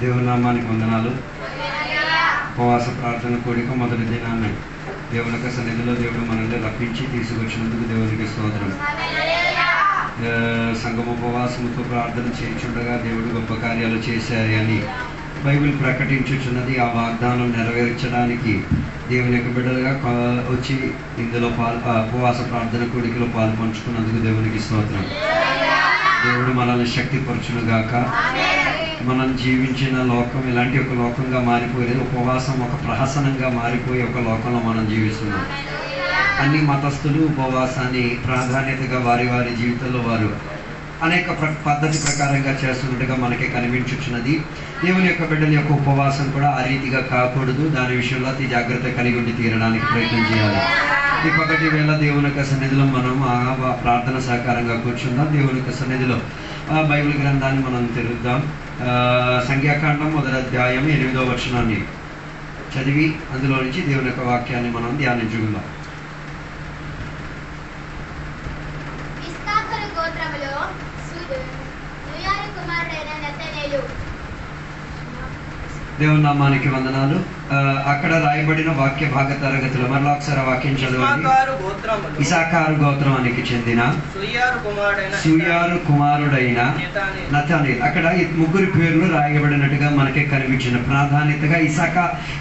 దేవుని నామానికి వందనాలు. ఉపవాస ప్రార్థన కూడిక మొదటి దినాన్ని దేవుని యొక్క సన్నిధిలో దేవుడు మనల్ని రప్పించి తీసుకొచ్చినందుకు దేవునికి స్తోత్రం. సంఘం ఉపవాసముతో ప్రార్థన చేయించుండగా దేవుడు గొప్ప కార్యాలు చేశాయని బైబిల్ ప్రకటించుచున్నది. ఆ వాగ్దానం నెరవేర్చడానికి దేవుని యొక్క బిడ్డలుగా వచ్చి ఇందులో ఉపవాస ప్రార్థన కూడికలో పాలు పంచుకున్నందుకు దేవునికి స్తోత్రం. దేవుడు మనల్ని శక్తిపరచునుగాక. మనం జీవించిన లోకం ఇలాంటి ఒక లోకంగా మారిపోయేది. ఉపవాసం ఒక ప్రహసనంగా మారిపోయే ఒక లోకంలో మనం జీవిస్తున్నాం. అన్ని మతస్థులు ఉపవాసాన్ని ప్రాధాన్యతగా వారి వారి జీవితంలో వారు అనేక పద్ధతి ప్రకారంగా చేస్తున్నట్టుగా మనకి కనిపించుచున్నది. దేవుని యొక్క బిడ్డల యొక్క ఉపవాసం కూడా ఆ రీతిగా కాకూడదు. దాని విషయంలో అతి జాగ్రత్త కలిగి ఉండి తీరడానికి ప్రయత్నం చేయాలి. ఈ పగటి వేళ దేవుని యొక్క సన్నిధిలో మనం ఆ ప్రార్థన సహకారంగా కూర్చుందాం. దేవుని యొక్క సన్నిధిలో బైబిల్ గ్రంథాన్ని మనం తెరుద్దాం. సంఖ్యాకాండం 1వ అధ్యాయం 8వ వచనాన్ని చదివి అందులో నుంచి దేవుని యొక్క వాక్యాన్ని మనం ధ్యానించుకుందాం. దేవుని నామానికి వందనాలు. అక్కడ రాయబడిన వాక్య భాగ తరగతిలో మరలా ఒకసారి వాక్యం చదవండి. ఇసాకారు గోత్రానికి చెందిన సూయారు కుమారుడైన నతనేల్. అక్కడ ముగ్గురు పేర్లు రాయబడినట్టుగా మనకి కనిపించిన ప్రాధాన్యతగా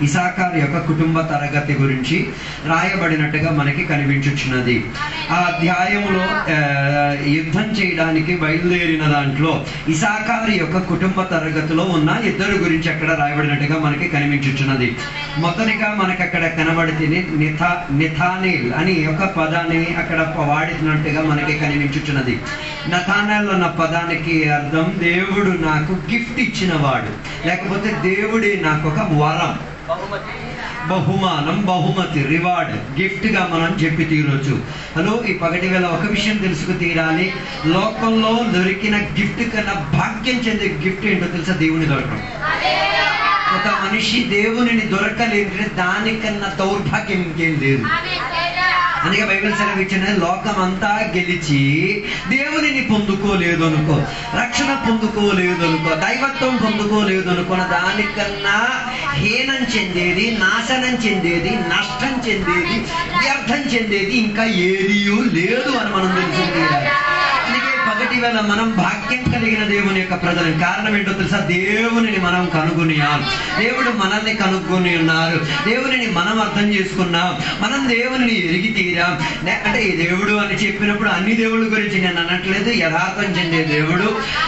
ఇసాకారు యొక్క కుటుంబ తరగతి గురించి రాయబడినట్టుగా మనకి కనిపించుచున్నది. ఆ అధ్యాయంలో యుద్ధం చేయడానికి బయలుదేరిన దాంట్లో ఇసాకారు యొక్క కుటుంబ తరగతిలో ఉన్న ఇద్దరు గురించి అక్కడ రాయబడినట్టుగా మనకి కనిపించుచున్నది. మొదటిగా మనకి అక్కడ కనబడితే నిథానేల్ అని ఒక పదాన్ని అక్కడ వాడినట్టుగా మనకి కనిపించుచున్నది. నథానేల్ అన్న పదానికి అర్థం దేవుడు నాకు గిఫ్ట్ ఇచ్చినవాడు, లేకపోతే దేవుడే నాకు ఒక వరం, బహుమానం, బహుమతి, రివార్డ్, గిఫ్ట్ గా మనం చెప్పి తీరొచ్చు. హలో, ఈ పగటి వేళ ఒక విషయం తెలుసుకు తీరాలి. లోకంలో దొరికిన గిఫ్ట్ కన్నా భాగ్యం చెందే గిఫ్ట్ ఏంటో తెలుసా? దేవుని దొరకడం. ఒక మనిషి దేవునిని దొరకలేదంటే దానికన్నా దౌర్భాగ్యం ఇంకేం లేదు. అందుకే బైబిల్ సెలవిచ్చిన లోకం అంతా గెలిచి దేవునిని పొందుకోలేదు అనుకో, రక్షణ పొందుకోలేదు అనుకో, దైవత్వం పొందుకోలేదు అనుకున్న దానికన్నా హీనం చెందేది, నాశనం చెందేది, నష్టం చెందేది, వ్యర్థం చెందేది ఇంకా ఏదీ లేదు అని మనం తెలుసుకుంటే, అందుకే పగటి వేళ మనం భాగ్యం కలిగిన దేవుని యొక్క ప్రజలు. కారణం ఏంటో తెలుసా? దేవునిని మనం కనుగొనియాం, దేవుడు మనల్ని కనుగొని ఉన్నారు, దేవునిని మనం అర్థం చేసుకున్నాం, మనం దేవునిని ఎరిగి తీరాం. అంటే ఈ దేవుడు అని చెప్పినప్పుడు అన్ని దేవుళ్ళ గురించి నేను అనట్లేదు. యథార్థం చెందే దేవుడు,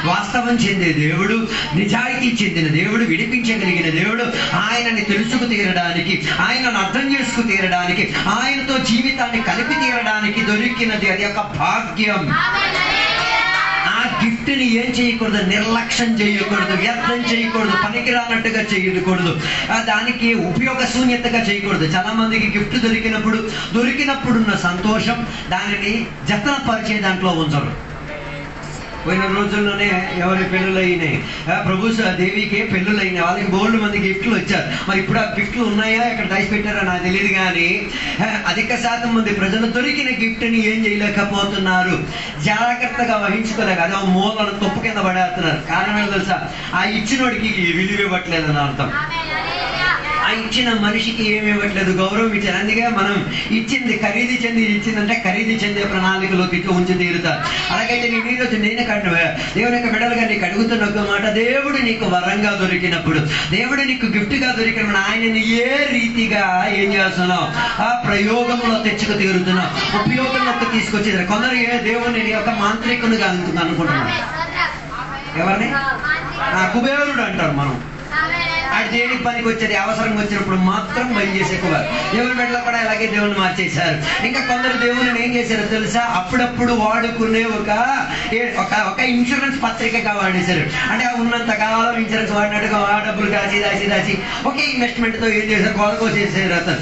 వాస్తవం చెందే దేవుడు, నిజాయితీ చెందిన దేవుడు, విడిపించగలిగిన దేవుడు, ఆయనని తెలుసుకు తీరడానికి, ఆయనను అర్థం చేసుకు తీరడానికి, ఆయనతో జీవితాన్ని కలిపి తీరడానికి దొరికినది అది ఒక భాగ్యం. ఆ గిఫ్ట్ ని ఏం చేయకూడదు? నిర్లక్ష్యం చేయకూడదు, వ్యర్థం చేయకూడదు, పనికిరానట్టుగా చేయకూడదు, దానికి ఉపయోగశూన్యతగా చేయకూడదు. చాలా మందికి గిఫ్ట్ దొరికినప్పుడున్న సంతోషం దానిని జతనపరిచే దాంట్లో ఉంచరు. పోయిన రోజుల్లోనే ఎవరి పెళ్ళిళ్ళు అయినాయి, ప్రభు దేవికి పెళ్ళిళ్ళు అయినాయి, వాళ్ళకి బోల్డ్ మంది గిఫ్ట్లు వచ్చారు. మరి ఇప్పుడు ఆ గిఫ్ట్లు ఉన్నాయా, ఎక్కడ దాచి పెట్టారో నాకు తెలియదు. కానీ అధిక శాతం మంది ప్రజలు దొరికిన గిఫ్ట్ని ఏం చేయలేకపోతున్నారు, జాగ్రత్తగా వహించుకోలేక అదే మూలను తప్పు కింద పడేస్తున్నారు. కారణం ఏంటో తెలుసా? ఆ ఇచ్చినోడికి విలువ ఇవ్వట్లేదని అర్థం. ఆ ఇచ్చిన మనిషికి ఏమి ఇవ్వట్లేదు, గౌరవం ఇచ్చారు. అందుకే మనం ఇచ్చింది ఖరీదు చెంది ఇచ్చిందంటే ఖరీదు చెందే ప్రణాళికలోకి ఉంచి తీరుతారు. అలాగైతే నేను ఈరోజు నేను దేవుని యొక్క బిడ్డలుగా నీకు అడుగుతున్న ఒక మాట, దేవుడు నీకు వరంగా దొరికినప్పుడు, దేవుడు నీకు గిఫ్ట్ గా దొరికినప్పుడు ఆయనని ఏ రీతిగా ఏం చేస్తున్నావు? ఆ ప్రయోగంలో తెచ్చుకు తీరుతున్నావు, ఉపయోగంలోకి తీసుకొచ్చేది. కొందరు దేవుని యొక్క మాంత్రికునిగా అనుకుంటున్నాను. ఎవరిని? కుబేరుడు అంటారు మనం. ఆడు దేనికి పనికి వచ్చేది? అవసరం వచ్చినప్పుడు మాత్రం బయలు చేసేవారు. దేవుని బిడ్డలు కూడా అలాగే దేవుని మార్చేశారు. ఇంకా కొందరు దేవుని ఏం చేశారో తెలుసా? అప్పుడప్పుడు వాడుకునే ఒక ఇన్సూరెన్స్ పత్రికగా వాడేశారు. అంటే ఉన్నంత కాలం ఇన్సూరెన్స్ వాడినట్టుగా ఆ డబ్బులు దాచి ఒకే ఇన్వెస్ట్మెంట్ తో ఏం చేశారు? కొలకో చేసేది. అతను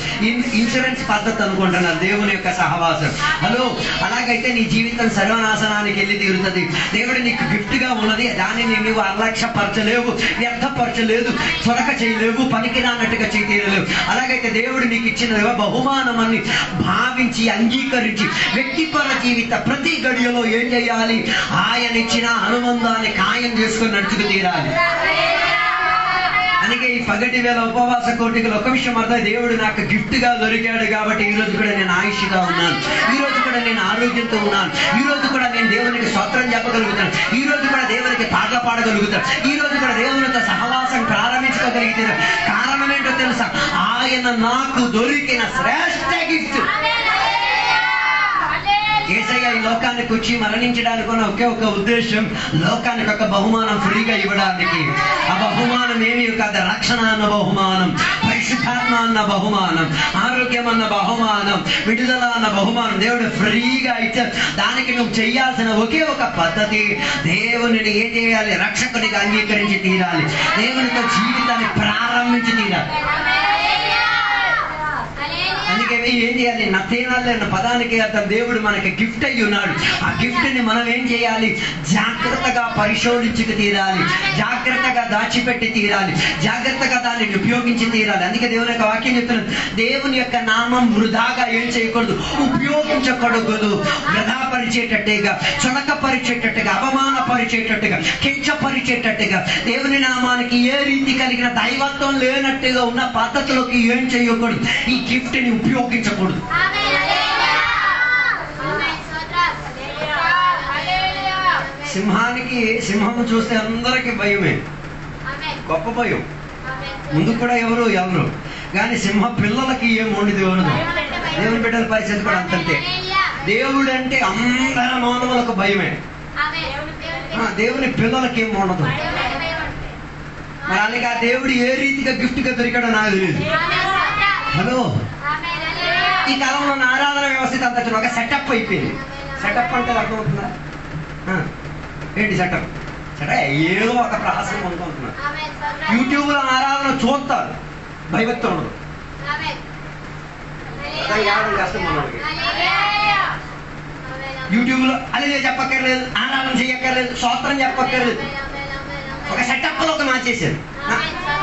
ఇన్సూరెన్స్ పద్ధతి అనుకుంటున్నారు దేవుని యొక్క సహవాసం. హలో, అలాగైతే నీ జీవితం సర్వనాశనానికి వెళ్ళి తీరుతుంది. దేవుడు నీకు గిఫ్ట్ గా ఉన్నది, దానిని నువ్వు అలక్ష్యపరచలేవు, వ్యర్థపరచలేదు, త్వరక చేయలేవు, పనికి రానట్టుగా చేయలేవు. అలాగైతే దేవుడు నీకు ఇచ్చిన బహుమానమని భావించి అంగీకరించి వ్యక్తిపర జీవిత ప్రతి గడియలో ఏం చేయాలి? ఆయన ఇచ్చిన అనుబంధాన్ని ఖాయం చేసుకుని నడుచుకు తీరాలి. అందుకే ఈ పగటి వేళ ఉపవాస కోటికలు ఒక విషయం అర్థం, దేవుడు నాకు గిఫ్ట్ గా దొరికాడు కాబట్టి ఈ రోజు కూడా నేను ఆయుష్గా ఉన్నాను, ఈ రోజు కూడా నేను ఆరోగ్యంతో ఉన్నాను, ఈ రోజు కూడా నేను దేవునికి స్తోత్రం చెప్పగలుగుతాను, ఈ రోజు కూడా దేవునికి పాటలు పాడగలుగుతాను, ఈ రోజు కూడా దేవునితో సహవాసం ప్రారంభించుకోగలిగితే కారణం ఏంటో తెలుసా? ఆయన నాకు దొరికిన శ్రేష్ఠ గిఫ్ట్. యేసయ్య ఈ లోకానికి వచ్చి మరణించడానికి ఉన్న ఒకే ఒక ఉద్దేశం, లోకానికి ఒక బహుమానం ఫ్రీగా ఇవ్వడానికి. ఆ బహుమానం ఏమీ కాదు, రక్షణ అన్న బహుమానం, పరిశుద్ధాత్మ అన్న బహుమానం, ఆరోగ్యం అన్న బహుమానం, విడుదల అన్న బహుమానం దేవుడు ఫ్రీగా ఇచ్చారు. దానికి నువ్వు చేయాల్సిన ఒకే ఒక పద్ధతి, దేవునిని ఏం చేయాలి? రక్షకునిగా అంగీకరించి తీరాలి, దేవునితో జీవితాన్ని ప్రారంభించి తీరాలి. అందుకే ఏం చేయాలి? నథేనాలే అన్న పదానికి అర్థం దేవుడు మనకి గిఫ్ట్ అయ్యి ఉన్నాడు. ఆ గిఫ్ట్ ని మనం ఏం చేయాలి? జాగ్రత్తగా పరిశోధించుకు తీరాలి, జాగ్రత్తగా దాచిపెట్టి తీరాలి, జాగ్రత్తగా దాన్ని ఉపయోగించి తీరాలి. అందుకే దేవుని యొక్క వాక్యం చెప్తున్నాడు, దేవుని యొక్క నామం వృధాగా ఏం చేయకూడదు, ఉపయోగించకూడదు. వృధా పరిచేటట్టుగా, చులకపరిచేటట్టుగా, అవమానపరిచేటట్టుగా, కించపరిచేటట్టుగా, దేవుని నామానికి ఏ రీతి కలిగిన దైవత్వం లేనట్టుగా ఉన్న పద్ధతిలోకి ఏం చేయకూడదు. ఈ గిఫ్ట్ ని ఉపయోగించకూడదు. సింహం చూస్తే అందరికి భయమే, గొప్ప భయం. ముందు కూడా ఎవరు కానీ సింహ పిల్లలకి ఏం ఉండదు. దేవుని బిడ్డల పరిస్థితి కూడా అంతంతే. దేవుడు అంటే అందరి మానవులకు భయమే, దేవుని పిల్లలకి ఏం ఉండదు. మరి అలాగే ఆ దేవుడు ఏ రీతిగా గిఫ్ట్ గా దొరికాడో నాకు తెలియదు. హలో, ఈ కాలంలో ఉన్న ఆరాధన వ్యవస్థ అంతా ఒక సెటప్ అయిపోయింది. సెటప్ అంటే అర్థమవుతుందా? ఏంటి సెటప్? ఏదో ఒక ప్రహసనం అనుకుంటున్నారు. యూట్యూబ్ లో ఆరాధన చూస్తారు, భయభక్తం ఉండదు. కష్టం మనకి. యూట్యూబ్ లో అదే చెప్పక్కర్లేదు, ఆరాధన చేయక్కర్లేదు, స్తోత్రం చెప్పక్కర్లేదు. ఒక సెటప్ లో ఒక మార్చేసారు.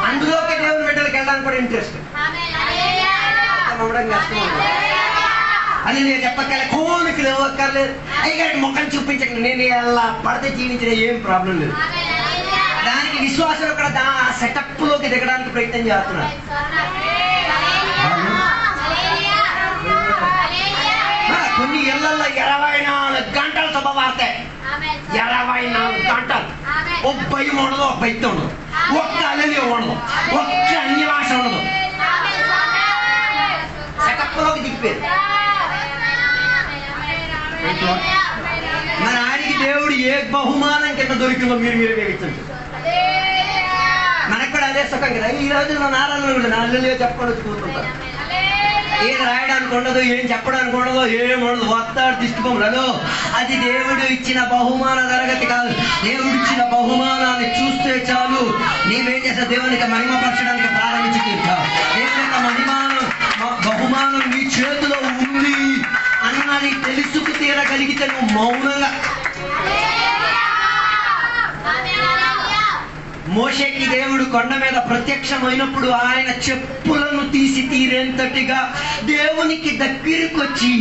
అందులోకి దేవుని బిడ్డలకు వెళ్ళడానికి కూడా ఇంట్రెస్ట్. నమ్మడం కష్టం. అది నేను చెప్పక్కర్లేదు, కోరికలు ఇవ్వక్కర్లేదు, అయ్యగారికి ముఖం చూపించక నేను ఎలా పడితే జీవించిన ఏం ప్రాబ్లం లేదు. దానికి విశ్వాసం కూడా ఆ సెటప్ లోకి దిగడానికి ప్రయత్నం చేస్తున్నారు. కొన్ని ఇళ్లలో 24 గంటలు శుభవార్తే, 24 గంటలు. ఒక భయం ఉండదు, ఒక భక్తి ఉండదు, ఒక్క అలలి ఉండదు, ఒక్క అన్యవాస ఉండదు. సెటప్లోకి దిగిపోయారు. మన ఆడికి దేవుడు ఏ బహుమానం కింద దొరికిందో మీరు వేయించండి. మనకు కూడా అదే సుఖం కదా. ఈ రోజుల్లో నారాయణ చెప్పకుండా కూర్చుంటారు. ఏం రాయడానికి ఉండదు, ఏం చెప్పడానికి ఉండదు, ఏముండదు, వస్తాడు దిష్టిబొమ్మలలో. అది దేవుడు ఇచ్చిన బహుమాన తరగతి కాదు. దేవుడు ఇచ్చిన బహుమానాన్ని చూస్తే చాలు, నీవేం చేస్తావు? దేవునికి మహిమపరచడానికి ప్రారంభించి తీర్చావు. దేవుని యొక్క బహుమానం నీ చేతిలో ఉంది అన్నది తెలుసుకు తీరగలిగితే నువ్వు మౌనంగా. మోషేకి దేవుడు కొండ మీద ప్రత్యక్షమైనప్పుడు ఆయన చెప్పులను తీసి తీరేంతటిగా దేవునికి దగ్గరికి వచ్చి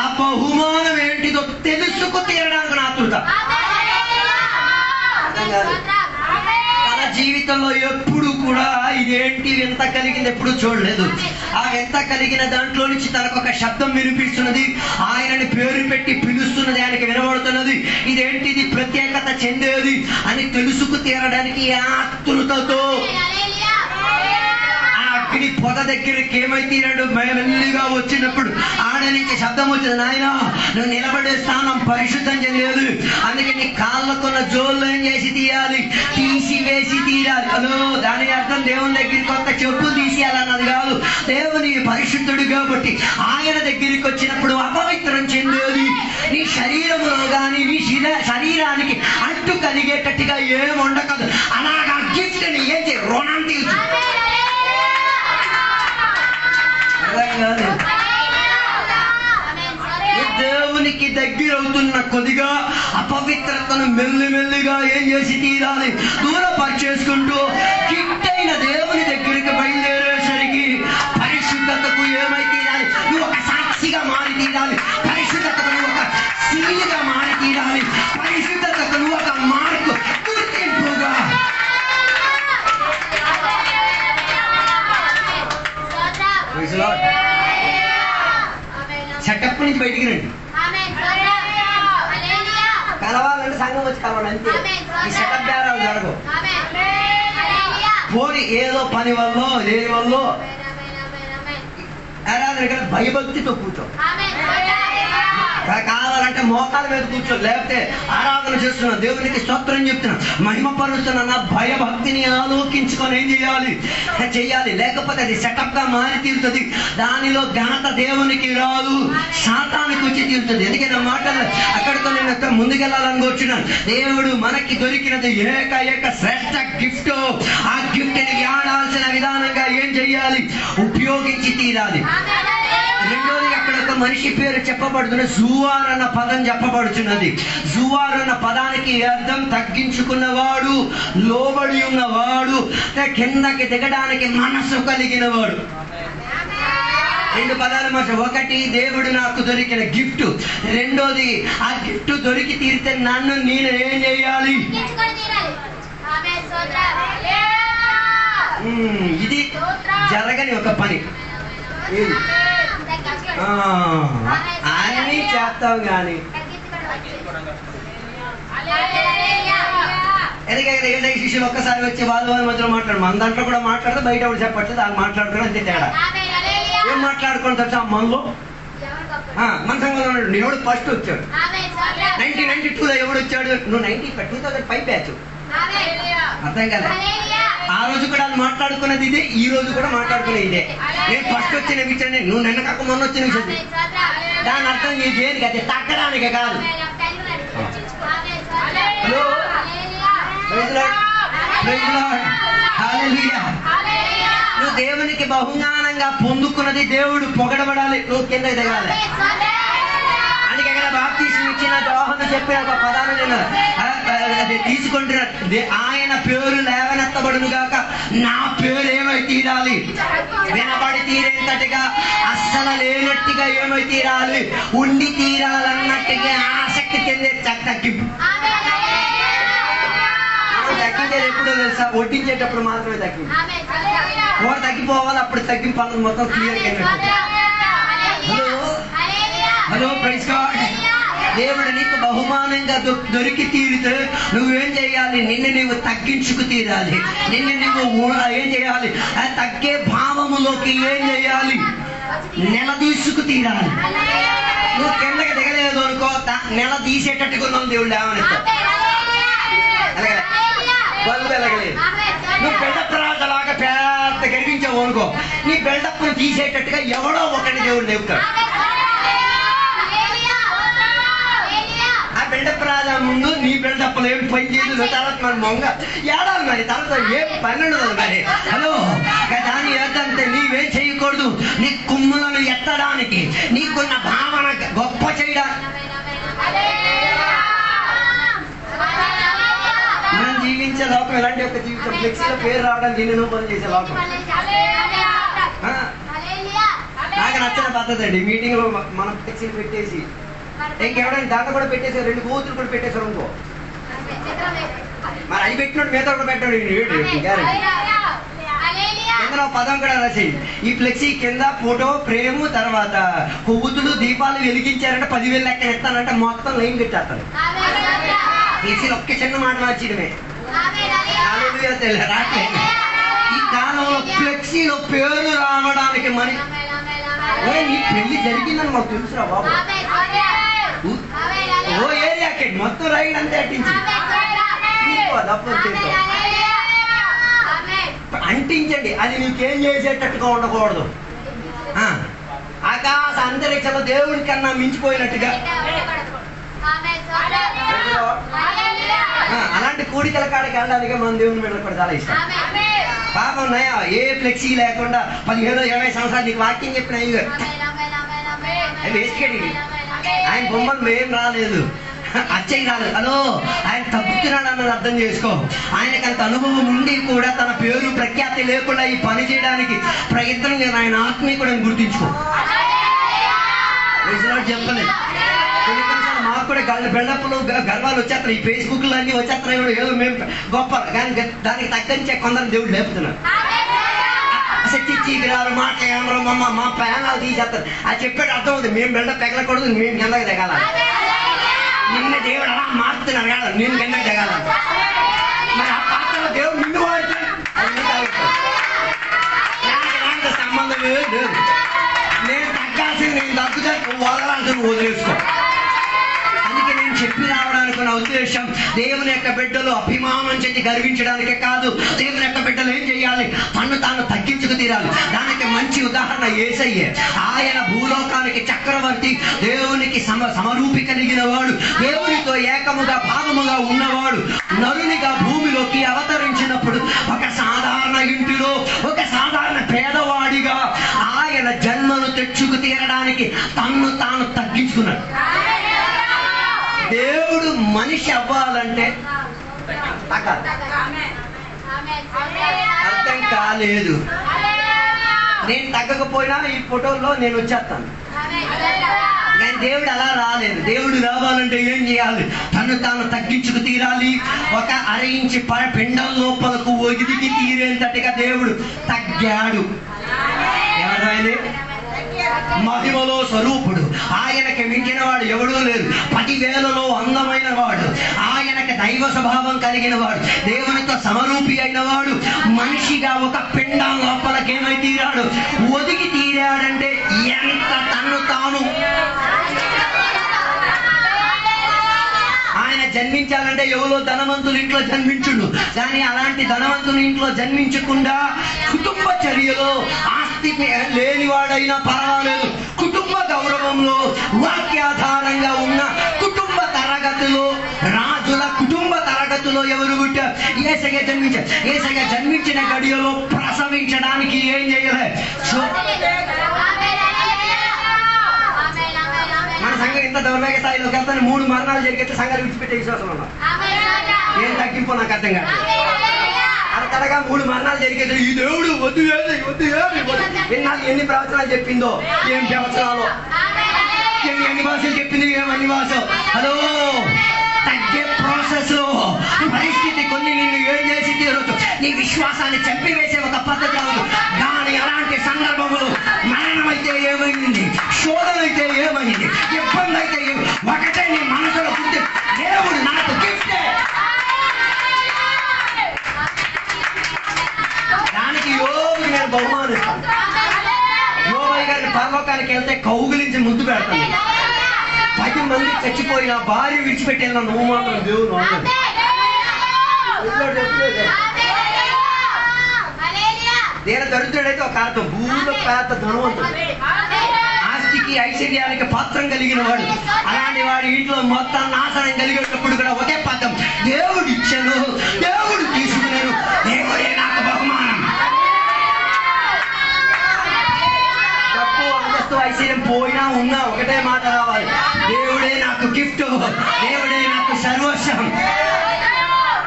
ఆ బహుమానం ఏంటిదో తెలుసుకు తీరడానికి నాతుట. తన జీవితంలో ఎప్పుడు కూడా ఇదేంటి వింత కలిగింది ఎప్పుడు చూడలేదు. ఆ వింత కలిగిన దాంట్లో నుంచి తనకు ఒక శబ్దం వినిపిస్తున్నది, ఆయనని పేరు పెట్టి పిలుస్తున్నది, ఆయనకి వినబడుతున్నది. ఇదేంటిది ప్రత్యేకత చెందేది అని తెలుసుకు తీరడానికి ఆతృతతో అగ్ని పొద దగ్గరికి ఏమైతీరాడు? మెల్లిగా వచ్చినప్పుడు ఆడ నుంచి శబ్దం వచ్చింది, నాయన నువ్వు నిలబడే స్థానం పరిశుద్ధం చేయలేదు, అందుకే నీ కాళ్ళకున్న జోళ్ళు ఏం చేసి తీయాలి, తీసివేసి తీరాలి. అదో దాని అర్థం దేవుని దగ్గరికి కొత్త చెప్పులు తీసేయాలన్నది కాదు. దేవుని పరిశుద్ధుడు కాబట్టి ఆయన దగ్గరికి వచ్చినప్పుడు అపవిత్రం చెందేది నీ శరీరంలో కానీ నీ శరీరానికి అడ్డు కలిగేటట్టుగా ఏం ఉండకదు. అలాగా గిఫ్ట్ ని ఏం చేయ రుణం తీర్చు. దేవునికి దగ్గరవుతున్న కొద్దిగా అపవిత్రతను మెల్లిమెల్లిగా ఏం చేసి తీరాలి, దూరపరిచేసుకుంటూ గిట్టైన దేవుని దగ్గరికి బయలుదేరేసరికి పరిశుద్ధతకు ఏమై తీరాలి? నువ్వు ఒక సాక్షిగా మారి తీరాలి, పరిశుద్ధతకు నువ్వు ఒక సీలుగా మారి తీరాలి, పరిశుద్ధతకు నువ్వు ఒక మార్కు గుర్తింపుగా. అక్కడి నుంచి బయటికి రండి. కలవాలంటే సంఘం వచ్చి కలవాలి అంతే. ఈ సెటప్ బేరాలు జరగవు. పోని ఏదో పని వల్ల దేని వల్ల ఆరాధన భయభక్తితో కూర్చో. కావాలంటే మోకాల మీద కూర్చో, లేకపోతే ఆరాధన చేస్తున్నా, దేవునికి స్తోత్రం చెప్తున్నా, మహిమ పరుస్తున్నా, భయభక్తిని ఆలోకించుకొని ఏం చెయ్యాలి. లేకపోతే అది సెటప్ గా మారి తీరుతుంది. దానిలో ఘనత దేవునికి రాదు, సాతానికి వచ్చి తీరుతుంది. ఎందుకంటే నా మాటలు అక్కడితో నేను ముందుకెళ్ళాలని కూర్చున్నాను. దేవుడు మనకి దొరికినది ఏక శ్రేష్ఠ గిఫ్ట్. ఆ గిఫ్ట్ ని వాడాల్సిన విధానంగా ఏం చెయ్యాలి? ఉపయోగించి తీరాలి. రెండోది అక్కడ ఒక మనిషి పేరు చెప్పబడుతున్నది, జువార్ అన్న పదం చెప్పబడుతున్నది. జువార్ అన్న పదానికి అర్థం తగ్గించుకున్నవాడు, లోబడి ఉన్నవాడు, కిందకి దిగడానికి మనసు కలిగిన వాడు. రెండు పదాల మాట. ఒకటి దేవుడు నాకు దొరికిన గిఫ్ట్, రెండోది ఆ గిఫ్ట్ దొరికి తీరితే నన్ను నేను ఏం చేయాలి? ఇది జరగని ఒక పని. అన్నీ చేస్తావు కానీ ఎందుకంటే శిష్యులు ఒక్కసారి వచ్చి వాళ్ళ మధ్యలో మాట్లాడు, మన దాంట్లో కూడా మాట్లాడితే బయట కూడా చెప్పట్లేదు, వాళ్ళు మాట్లాడుకోవడం అంతే తేడా. ఏం మాట్లాడుకోవడం తెలుసా? మనలో మన సంఘంలో ఉన్నాడు. ఎవడు ఫస్ట్ వచ్చాడు? 1992లో ఎవడు వచ్చాడు? నువ్వు 2005 బ్యాచ్. అర్థం కదా? ఆ రోజు కూడా వాళ్ళు మాట్లాడుకున్నది ఇదే, ఈ రోజు కూడా మాట్లాడుకునేది ఇదే. నేను ఫస్ట్ వచ్చిన విషయం, నువ్వు నిన్న కాక మొన్న వచ్చిన విషయం. దాని అర్థం ఈ దేనికి? అది తగ్గడానికి కాదు. హలో, నువ్వు దేవునికి బహుమానంగా పొందుకున్నది దేవుడు పొగడబడాలి, నువ్వు కింద దిగాలి. అందుకే బాప్తిస్మం ఇచ్చిన యోహాను చెప్పిన ఒక పదాలు నేను అది తీసుకుంటున్నా. ఆయన పేరు లేవనెత్తబడును గాక, నా పేరు ఏమై తీరాలి? వినబడి తీరేంతటిగా, అస్సలు లేనట్టుగా ఏమై తీరాలి? ఉండి తీరాలన్నట్టుగా ఆసక్తి చెందే తగ్గింపు. తగ్గించేది ఎప్పుడో తెలుసా? వడ్డించేటప్పుడు మాత్రమే తగ్గింపు. ఓ తగ్గిపోవాలి, అప్పుడు తగ్గింపు అన్నది మొత్తం క్లియర్ అయినట్టు. Hello, praise God. దేవుడు నీకు బహుమానంగా దొరికి తీరితే నువ్వేం చేయాలి? నిన్ను నువ్వు తగ్గించుకు తీరాలి. నిన్ను నువ్వు ఏం చేయాలి? తగ్గే భావములోకి ఏం చేయాలి? నిలదీసుకు తీరాలి. నువ్వు కిందకి దిగలేదు అనుకో, నెల తీసేటట్టుకున్నావు దేవుడు లేవనెత్తా. అలాగే బల్బు ఎలగలేదు. నువ్వు బిల్డప్ రాజలాగా పెద్ద గర్వించావు అనుకో, నీ బిల్డప్ ను తీసేటట్టుగా ఎవడో ఒకటి దేవుడు లేపుతాడు. ఆ బిల్డప్ రాజా ముందు నీ బిల్డప్ ఏమి పని చేయదు. తర్వాత మన మొంగ ఏడాలి మరి, తర్వాత ఏం పని ఉండదు మరి. హలో, దాని ఏదంటే నీవేం చేయకూడదు. నీ కుమ్ములను ఎత్తడానికి, నీకున్న భావన గొప్ప చేయడానికి. మనం జీవించే లోకం ఎలాంటి ఒక జీవితం? ఫ్లెక్సీలో పేరు రావడానికి ఎన్నెన్నో పనులు చేసే లోకం. నాకు నచ్చిన పద్ధతి అండి, మీటింగ్ లో మనం ఫ్లెక్సీలు పెట్టేసి ఇంకెవడైనా దాంట్లో కూడా పెట్టేసారు, 2 కూతురు కూడా పెట్టేశారు అనుకో, మరి అవి పెట్టినట్టు మిగతా కూడా పెట్టాడు. కింద పదం కూడా రాసి, ఈ ఫ్లెక్సీ కింద ఫోటో ఫ్రేమ్, తర్వాత కొవ్వొత్తులు దీపాలు వెలిగించారంటే 10,000 లెక్క ఎత్తానంటే మొత్తం లైన్ పెట్టేస్తాను. ఫ్లెక్సీలు ఒక్క చిన్న మాట మార్చడమే రావట్లేదు. ఈ కాలంలో ఫ్లెక్సీలో పేరు రావడానికి మరి నీ పెళ్లి జరిగిందని మాకు తెలుసురా బాబు. ఓ ఏరియాకి మొత్తం రైడ్ అంతే అట్టించి అంటించండి. అది నీకేం చేసేటట్టుగా ఉండకూడదు. ఆకాశ అంతరిక్షంలో దేవుడి కన్నా మించిపోయినట్టుగా. అలాంటి కూడికల కాడికి వెళ్ళడానికి మన దేవుని మీద కూడా చాలా ఇష్టం. పాపం నయా ఏ ఫ్లెక్సీ లేకుండా 15-20 సంవత్సరాలు నీకు వాక్యం చెప్పిన వేసుకెళ్ళి ఆయన బొమ్మలు ఏం రాలేదు, అచ్చయ్య రాలేదు. హలో, ఆయన తప్పుతున్నాడు అన్నది అర్థం చేసుకో. ఆయనకు అంత అనుభవం ఉండి కూడా తన పేరు ప్రఖ్యాతి లేకుండా ఈ పని చేయడానికి ప్రయత్నం నేను ఆయన ఆత్మీయుడని గుర్తించుకో. చెప్పలేదు మాకు కూడా బిల్డప్లు గర్వాలు వచ్చేస్తున్నాయి, ఈ ఫేస్బుక్లు అన్నీ వచ్చేస్తున్నాయి. ఏదో మేము గొప్ప కానీ దానికి తగ్గంచే కొందరు దేవుడు లేపుతున్నారు. చిచ్చిగిరారు మాట్లాడారు మా ప్రయాణాలు తీసేస్తారు. అది చెప్పేది అర్థం అవుతుంది. మేము బిల్డప్ ఎగలకూడదు, మేము కిందకి దిగాల. నిన్న దేవుడు అలా మారుతున్నాడు కదా, నేను కిందకి దిగాల. మరి ఆ పాత్రలో దేవుడు నిన్ను వాడుతాడు. నాకు సంబంధం లేదు. నేను తగ్గాల్సింది నేను తగ్గుతా, నువ్వు వదలాల్సింది నువ్వు వదిలేసుకో. అందుకే నేను చెప్పి రావడానికి నా ఉద్దేశం, దేవుని యొక్క బిడ్డలు అభిమానం చేసి గర్వించడానికే కాదు. దేవుని యొక్క బిడ్డలు ఏం చేయాలి? తను తాను తగ్గించుకు తీరాలి. దానికి మంచి ఉదాహరణ యేసయ్యే. ఆయన భూలోకానికి చక్రవర్తి, దేవునికి సమరూపి కలిగిన వాడు, దేవునితో ఏకముగా భాగముగా ఉన్నవాడు. నరునిగా భూమిలోకి అవతరించినప్పుడు ఒక సాధారణ ఇంటిలో ఒక సాధారణ పేదవాడిగా ఆయన జన్మను తెచ్చుకు తీరడానికి తన్ను తాను తగ్గించుకున్నాడు. దేవుడు మనిషి అవ్వాలంటే అర్థం కాలేదు. నేను తగ్గకపోయినా ఈ ఫోటోల్లో నేను వచ్చేస్తాను, కానీ దేవుడు అలా రాలేదు. దేవుడు రావాలంటే ఏం చేయాలి? తను తాను తగ్గించుకు తీరాలి. ఒక అరయించి పిండం లోపలకు ఒదిగి తీరేంతటిగా దేవుడు తగ్గాడు. ఎవరైనా మహిమలో స్వరూపుడు, ఆయనకి మించిన వాడు ఎవడూ లేరు. 10,000లో అందమైన వాడు, ఆయనకి దైవ స్వభావం కలిగిన వాడు, దేవునితో సమరూపి అయిన వాడు, మనిషిగా ఒక పిండం లోపలకేమై తీరాడు? ఒదిగి తీరాడంటే ఎంత తన్ను తాను. ఆయన జన్మించాలంటే ఎవరో ధనవంతుల ఇంట్లో జన్మించుడు, కానీ అలాంటి ధనవంతుల ఇంట్లో జన్మించకుండా కుటుంబ చర్యలో ఆస్తి లేనివాడైనా పర్వాలేదు, కుటుంబ గౌరవంలో వాక్యాధారంగా ఉన్న కుటుంబ తరగతిలో, రాజుల కుటుంబ తరగతిలో ఎవరు పుట్టారు? యేసయ్య జన్మించారు. యేసయ్య జన్మించిన గడియలో ప్రసవించడానికి ఏం చేయలే. మన సంఘం ఇంత దౌర్భాగ్య స్థాయిలోకి వెళ్తాను. 3 మరణాలు జరిగితే సంఘాలు విడిచిపెట్టే విశ్వాసం ఉన్నాం. ఏం తగ్గింపో నాకు అర్థం కాదు. అరకడగా 3 మరణాలు జరిగేది. ఈ దేవుడు వద్దు ఎన్ని ప్రవచనాలు చెప్పిందో, ఏం ప్రవచనాలు, ఎన్ని భాషలు చెప్పింది, ఏమన్ని భాషలు. హలో, తగ్గే ప్రాసెస్ లో పరిస్థితి కొన్ని నిన్ను ఏం చేసి తీరొచ్చు. నీ విశ్వాసాన్ని చంపివేసే ఒక పద్ధతి కాదు. కానీ అలాంటి సందర్భములు మరణం అయితే ఏమైంది, శోధన అయితే ఏమైంది, ఇబ్బంది అయితే ఒకటే నీ మనసులో పుట్టి, దేవుడు నాకు గిఫ్టే. దానికి యోబుకి నేను బహుమానిస్తాను. యోబయ్య గారిని పరలోకానికి వెళ్తే కౌగిలించి ముద్దు పెడతాను. 10 మంది చచ్చిపోయిన భార్య విడిచిపెట్టేలా నువ్వు మాత్రం దేవుడు నేను దరిద్రుడైతే ఒక అర్థం, భూమిలో పేద ధనవంతుడు, ఆస్తికి ఐశ్వర్యానికి పాత్రం కలిగిన వాడు. అలాంటి వాడి ఇంట్లో మొత్తం నాశనం కలిగేటప్పుడు కూడా ఒకే పదం, దేవుడు ఇచ్చాను, దేవుడు తీసుకున్నాను, దేవుడే నాకు బహుమానం. తప్పు అంతస్తు ఐశ్వర్యం పోయినా ఉన్నా ఒకటే మాట రావాలి, దేవుడే నాకు గిఫ్ట్, దేవుడే నాకు సర్వస్వం.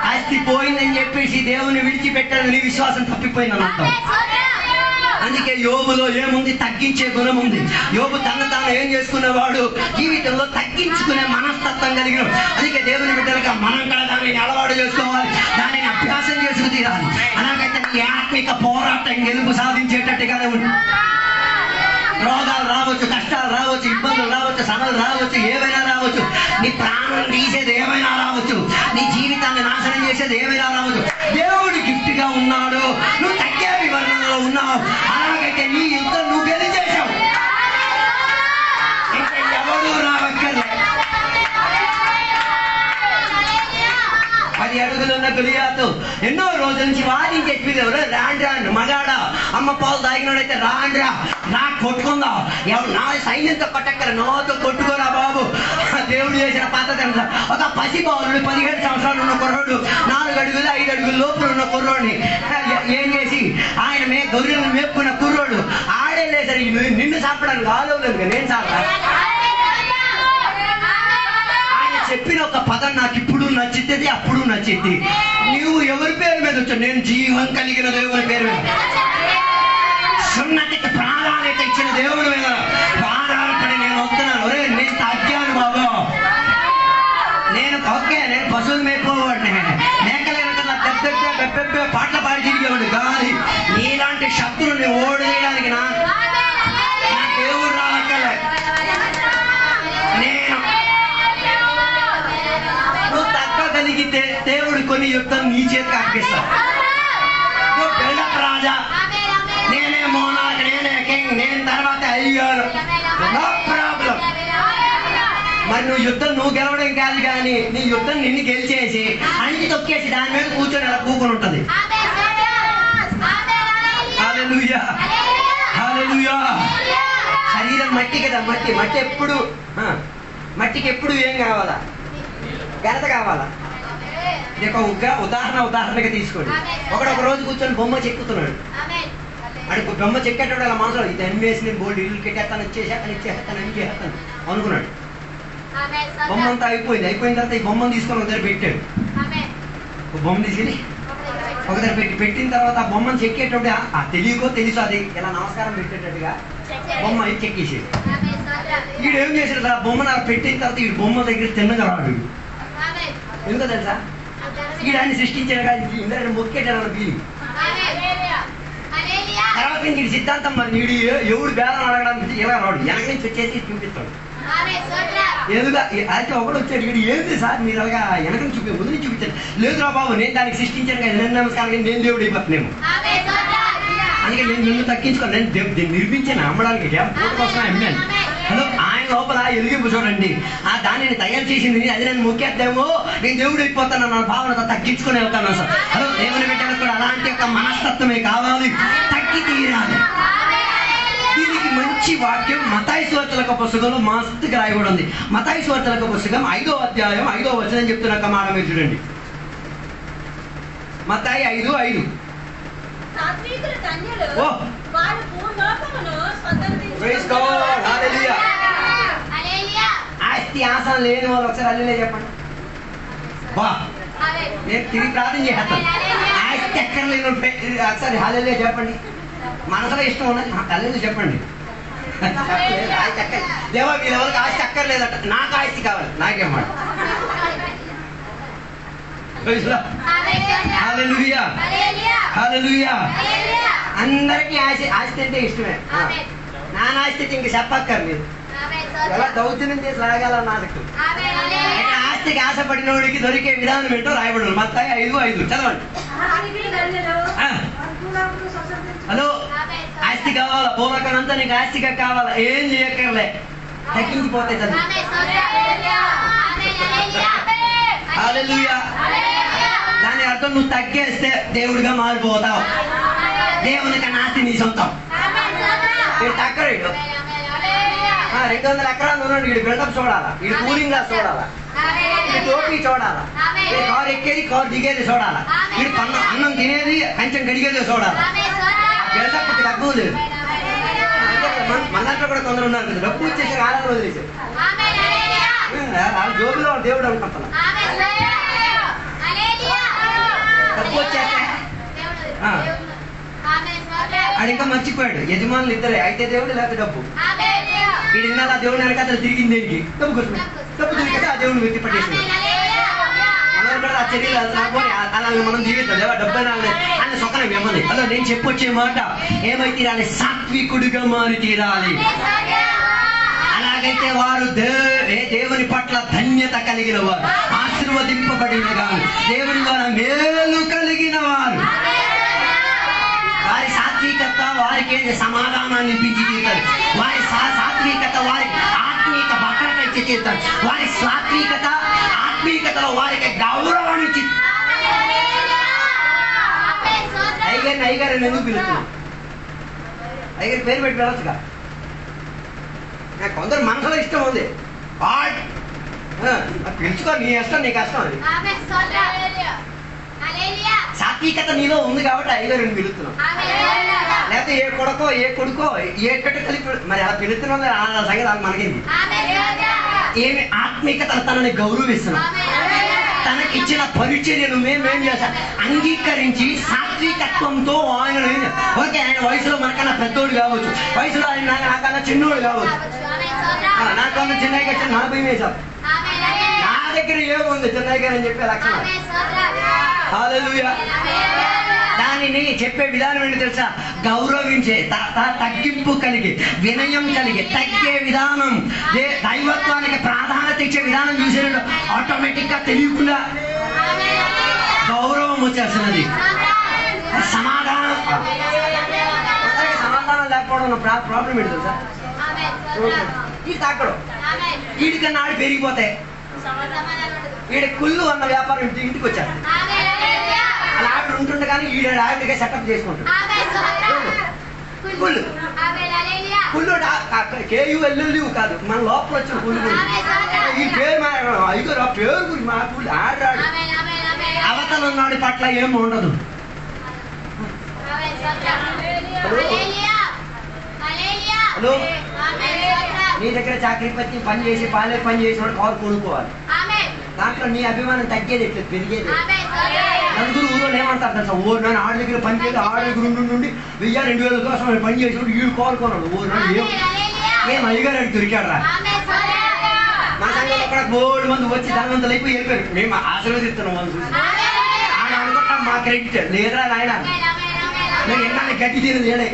ఆస్తి పోయిందని చెప్పేసి దేవుని విడిచిపెట్టాడు, నీ విశ్వాసం తప్పిపోయిందని అర్థం. అందుకే యోబులో ఏముంది? తగ్గించే గుణం ఉంది. యోబు తన తాను ఏం చేసుకునేవాడు? జీవితంలో తగ్గించుకునే మనస్తత్వం కలిగిన. అందుకే దేవుని బిడ్డలుగా మనం కూడా దానిని అలవాటు చేసుకోవాలి, దానిని అభ్యాసం చేసుకు తీరాలి. అలాగైతే నీ ఆత్మిక పోరాటం గెలుపు సాధించేటట్టుగానే ఉంది. రోగాలు రావచ్చు, కష్టాలు రావచ్చు, ఇబ్బందులు రావచ్చు, శ్రమలు రావచ్చు, ఏమైనా రావచ్చు, నీ ప్రాణం తీసేది ఏమైనా రావచ్చు, నీ జీవితాన్ని నాశనం చేసేది ఏమైనా రావచ్చు. దేవుడు గిఫ్ట్ గా ఉన్నాడు, నువ్వు తగ్గే వివరణలో ఉన్నావు. అలాగైతే నీ యుద్ధం నువ్వు గెలిచేశావు, ఇంకా ఎవడు రావక్కర్లే. 10 అడుగులున్న గొలియాతు ఎన్నో రోజుల నుంచి వాదించి చెప్పేది, రాండ్రా మగాడా, అమ్మ పాలు తాగినోడైతే రాండ్రా, నా కొట్టుకుందా, నా సైన్యంతో కొట్టక్కర, నోతో కొట్టుకోరా బాబు. దేవుడు చేసిన పద్ధతి అంట. ఒక పసిబాలుడు 17 సంవత్సరాలు ఉన్న కుర్రోడు, 4 అడుగులు 5 అడుగుల లోపల ఉన్న కుర్రోడిని ఏం చేసి ఆయన గొర్రెలను మేపుకున్న కుర్రోడు ఆడే లేసరి నిన్ను చంపడానికి ఆలోలేదు, నేను చంపా. చెప్పిన ఒక పదం నాకు ఇప్పుడు నచ్చిద్ది, అప్పుడు నచ్చిద్ది. నువ్వు ఎవరి పేరు మీద వచ్చావు? నేను జీవం కలిగిన దేవుని పేరు మీద, సున్నతికి ప్రాధాన్యత ఇచ్చిన దేవుడి మీద ఆధారపడి నేను వస్తున్నాను. నేను తగ్గాను బాబు, నేను ఓకే, నేను పశువులు మేపుకోవాడిని, మేకలేనంటే నా పెద్ద పాటలు పాడి తిరిగేవాడు. కానీ నీలాంటి ఉన్నటువంటి శత్రువుని ఓడేయడానికి నా దేవుడు రావట్లే. నేను నువ్వు తగ్గగలిగితే దేవుడు కొన్ని యుద్ధం నీ చేతికి అర్పిస్తాడు. నువ్వు బిల్డప్ రాజా, నేనే మోనార్క్, నేనే కింగ్, నేను తర్వాత అయ్యాను, నో ప్రాబ్లం. మరి నువ్వు యుద్ధం నువ్వు గెలవడం కాదు, కానీ నీ యుద్ధం నిన్ను గెలిచేసి అణికి తొక్కేసి దాని మీద కూర్చొని అలా కూకుని ఉంటది. హల్లెలూయా, హల్లెలూయా. శరీరం మట్టి కదా, మట్టికి ఎప్పుడు ఏం కావాలా? ఘనత కావాలా? ఉదాహరణగా తీసుకోండి. ఒక రోజు కూర్చొని బొమ్మ చెక్కుతున్నాడు. అడు బొమ్మ చెక్కేటప్పుడు అలా మనసులో ఇది అన్వేసి నేను బోల్డ్ ఇల్లు కెట్టేస్తాను, ఇచ్చేస్తాను అనుకున్నాడు. బొమ్మ అంతా అయిపోయిన తర్వాత ఈ బొమ్మను తీసుకొని ఒక దగ్గర పెట్టాడు. బొమ్మ తీసుకెళ్ళి ఒక దగ్గర పెట్టిన తర్వాత ఆ బొమ్మను చెక్కేటప్పుడు తెలియకో తెలుసు అది ఇలా నమస్కారం పెట్టేటట్టుగా బొమ్మ చెక్కేసాడు. వీడు ఏం చేశాడు? ఆ బొమ్మను అలా పెట్టిన తర్వాత ఈ బొమ్మ దగ్గర తిన్నగా రాడు. ఎందుకో తెలుసా? వీడు ఆయన సృష్టించాడు కానీ ఇంద్రుడు మొక్కేటాడు ఫీలింగ్. తర్వాత వీడి సిద్ధాంతం, మరి వీడు ఎవడు బేరం అడగడానికి ఇలా రాడు, వెనక నుంచి వచ్చేసి చూపిస్తాడు. ఎదుగా అయితే ఒకడు వచ్చాడు, వీడు ఏంటి సార్ మీరు అలాగా వెనక నుంచి ముందు నుంచి చూపించాడు. లేదురా బాబు, నేను దానికి సృష్టించాను కదా, నేను నమస్కారం, నేను దేవుడు అయిపోతున్నాము. అందుకే నేను నిన్ను తగ్గించుకోను, నేను దీన్ని నిర్మించాను అమ్మడానికి, పూట కోసం అమ్మాను. హలో, ఆయన లోపల ఎలిగింపు చూడండి. ఆ దాన్ని తయారు చేసింది అది నేను మొక్కేద్దామో, నేను దేవుడు అయిపోతాను నా భావనతో తగ్గించుకుని వెళ్తాను సార్. హలో, దేవుని బిడ్డలకు కూడా అలాంటి ఒక మనస్తత్వమే కావాలి, తగ్గి తీరాలి. దీనికి మంచి వాక్యం మత్తాయి సువార్తల పుస్తకంలో మస్తుగా రాయబడి ఉంది. మత్తాయి సువార్తల పుస్తకం 5వ అధ్యాయం 5వ వచనం చెప్తున్న ఒక మాట మీరు చూడండి. మత్తాయి 5:5. ఆస్తి ఆశం లేని వాళ్ళు ఒకసారి అల్లెలే చెప్పండి. బా, నేను తిరిగి ప్రార్థన చేస్తాను. ఆస్తి ఎక్కర్లేని ఒకసారి హల్లెలూయా చెప్పండి. మనసులో ఇష్టం ఉన్నది హల్లెలూయా చెప్పండి. దేవా వీళ్ళెవరికి ఆస్తి అక్కర్లేదట, నాకు ఆస్తి కావాలి, నాకేమాట. హల్లెలూయా, హల్లెలూయా. అందరికీ ఆస్తి అంటే ఇష్టమే. నాన్న ఆస్తి ఇంక చెప్పక్కర్లేదు, ఎలా దౌర్జన్యం చేసి లాగాల నాకు. ఆస్తికి ఆశపడినోడికి దొరికే విధానం ఏంటో రాయబడి మత్తాయి 5:5 చదవండి. హలో, ఆస్తి కావాలా? భూమకంతా నీకు ఆస్తిగా కావాలా? ఏం చేయక్కర్లే, తగ్గించిపోతాయి చదువు. హల్లెలూయా. దాని అర్థం నువ్వు తగ్గేస్తే దేవుడిగా మారిపోతావు. దేవునికి ఆస్తి నీ సొంతం. వీడు తగ్గడు, 200 ఎకరాలు ఉన్నాడు, వీడు బిల్డప్ చూడాలా, వీడు కూలింగ్ గ్లాస్ చూడాలా, వీడు టోపీ చూడాలా, వీడు కారు ఎక్కేది కారు దిగేది చూడాలా, వీడు అన్నం తినేది కొంచెం గడిగేది చూడాలా. బిల్డప్ డబ్బు లేదు. మన దాంట్లో కూడా కొందరు ఉన్నారు కదా, డబ్బు వచ్చేసి ఆరాధన వదిలేసారు. జోబులో దేవుడు అనుకుంటున్నా. డబ్బు వచ్చాక అది ఇంకా మర్చిపోయాడు. యజమానులు ఇద్దరే, అయితే దేవుడు లేకపోతే డబ్బు. వీడు ఇన్నాళ్ళు ఆ దేవుడు వెనక అతను తిరిగింది దేనికి? డబ్బు కోసం. డబ్బు తిరిగితే ఆ దేవుడిని వెతి పట్టేసింది. మనం కూడా ఆ చర్యలు అలా మనం జీవితం డబ్బు ఆయన సొక్కనే ఇవ్వాలి. అలా నేను చెప్పొచ్చే మాట ఏమై తీరాలి? సాత్వికుడిగా మారి తీరాలి. అలాగైతే వారు దేవుని పట్ల ధన్యత కలిగిన వారు, ఆశీర్వదింపబడిన వారు, దేవుని ద్వారా మేలు కలిగిన వారు. వారి సాత్వికత వారికి సమాధానాన్ని ఇప్పించి తీరుతారు. వారి సాత్వికత వారికి ఆత్మీక భద్రత ఇచ్చి తీరుతారు. వారి సాత్వికత ఆత్మీకతలో వారికి గౌరవాన్ని ఇచ్చి. అయ్యగారిని ఎందుకు పిలుస్తున్నాం? అయ్యగారి పేరు పెట్టి వెళ్ళొచ్చుగా. నాకు కొందరు మనసులో ఇష్టం ఉంది, పిలుచుకో, నీ ఇష్టం నీ కష్టం. అది సాత్వికత నీలో ఉంది కాబట్టి అయ్యగారిని పిలుస్తున్నాం. లేకపోతే ఏ కొడుకో ఏ కట్టు కలిపి మరి అలా పిలుస్తున్నాం, ఆ సంగతి మనకింది. ఏమి ఆత్మీకత తనని గౌరవిస్తున్నాం. తనకిచ్చిన పరిచర్యను మేమేం చేస్తాం? అంగీకరించి సాత్వికత్వంతో ఆయన. ఓకే, ఆయన వయసులో మనకన్నా పెద్దోడు కావచ్చు, వయసులో ఆయన నాకన్నా చిన్నోడు కావచ్చు. నాకన్నా చిన్నయ్య గారు 40 వేసాం. నా దగ్గర ఏముంది చిన్నయ్య గారు అని చెప్పే లక్షణం. హల్లెలూయా. దాన్ని దానిని చెప్పే విధానం ఏంటి తెలుసా? గౌరవించే, తగ్గింపు కలిగి, వినయం కలిగి, తగ్గే విధానం, దైవత్వానికి ప్రాధాన్యత ఇచ్చే విధానం చూసేటప్పుడు ఆటోమేటిక్ గా తెలియకుండా గౌరవం వచ్చేస్తున్నది. సమాధానం లేకపోవడం ప్రాబ్లం ఏంటి తెలుసా? ఈ తాకడం వీడికన్నా ఆడి పెరిగిపోతే ఈడ కుళ్ళు అన్న వ్యాపారం ఇంటికి వచ్చారు. అలా ఆవిడ ఉంటుండే కానీ ఈడ ఆవిడగా సెటప్ చేసుకుంటాడు. కుళ్ళు కుళ్ళు KULLU కాదు, మన లోపల వచ్చిన కుళ్ళు. ఈ పేరు పేరు గురించి మా కుళ్ళు ఆడాడు. అవతల ఉన్నాడి పట్ల ఏం ఉండదు. హలో, నీ దగ్గర చాకరీ పచ్చి పని చేసి పాలే పని చేసి వాడు కారు కొనుక్కోవాలి. దాంట్లో నీ అభిమానం తగ్గేది ఎట్లా, పెరిగేది. నలుగురు ఊళ్ళో ఏమంటారు తెలుసా? ఓ నన్ను ఆడ దగ్గర పని చేసి ఆడ దగ్గర నుండి 1000-2000 కోసం పని చేసి వీడు కోరుకున్నాడు. ఓ నన్ను ఏం అయ్యగారు అడిగి దొరికాడు రా. మా సంఘంలో కూడా 3 మంది వచ్చి ధనవంతులు అయిపోయి వెళ్ళిపోయారు. మేము ఆశీర్వదిస్తున్నాం వాళ్ళు చూసి. ఆడ అనుకుంటాం మా క్రెడిట్ లేదురా నాయన, నేను ఎన్నాళ్ళు గట్టి తినది ఏడే,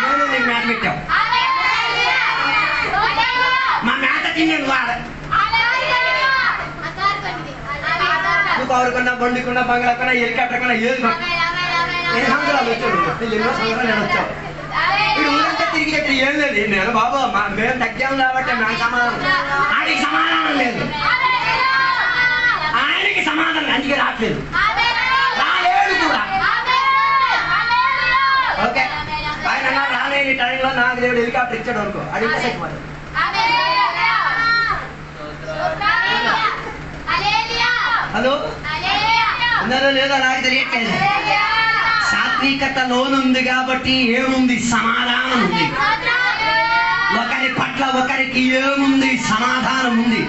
నేను నీకు మేత పెట్టాం, మా మేత తినేది వాడ. నువ్వు కారుకున్నా, బండికున్నా, బంగ్లా కన్నా, హెలికాప్టర్ కన్నా, ఏది 8 సంవత్సరాలు వచ్చాడు. ఎన్నో సంవత్సరాలు నేను వచ్చావు. ఇప్పుడు ఊరంతా తిరిగి ఏం లేదు. నేను బాబు మేము తగ్గాము కాబట్టి మేము సమాధానం, ఆయనకి సమాధానం లేదు, ఆయనకి సమాధానం అందుకే రావట్లేదు, రాలేడు కూడా. ఓకే, ఆయన రాలేని టైంలో నాకు దేవుడు హెలికాప్టర్ ఇచ్చాడు అనుకో, అది ఇంకా సెట్ మాట. హలో, ఉన్నారో లేదో నాకు తెలియట్లేదు. సాత్వికత లోనుంది కాబట్టి ఏముంది? సమాధానం ఉంది. ఒకరి పట్ల ఒకరికి ఏముంది? సమాధానం ఉంది.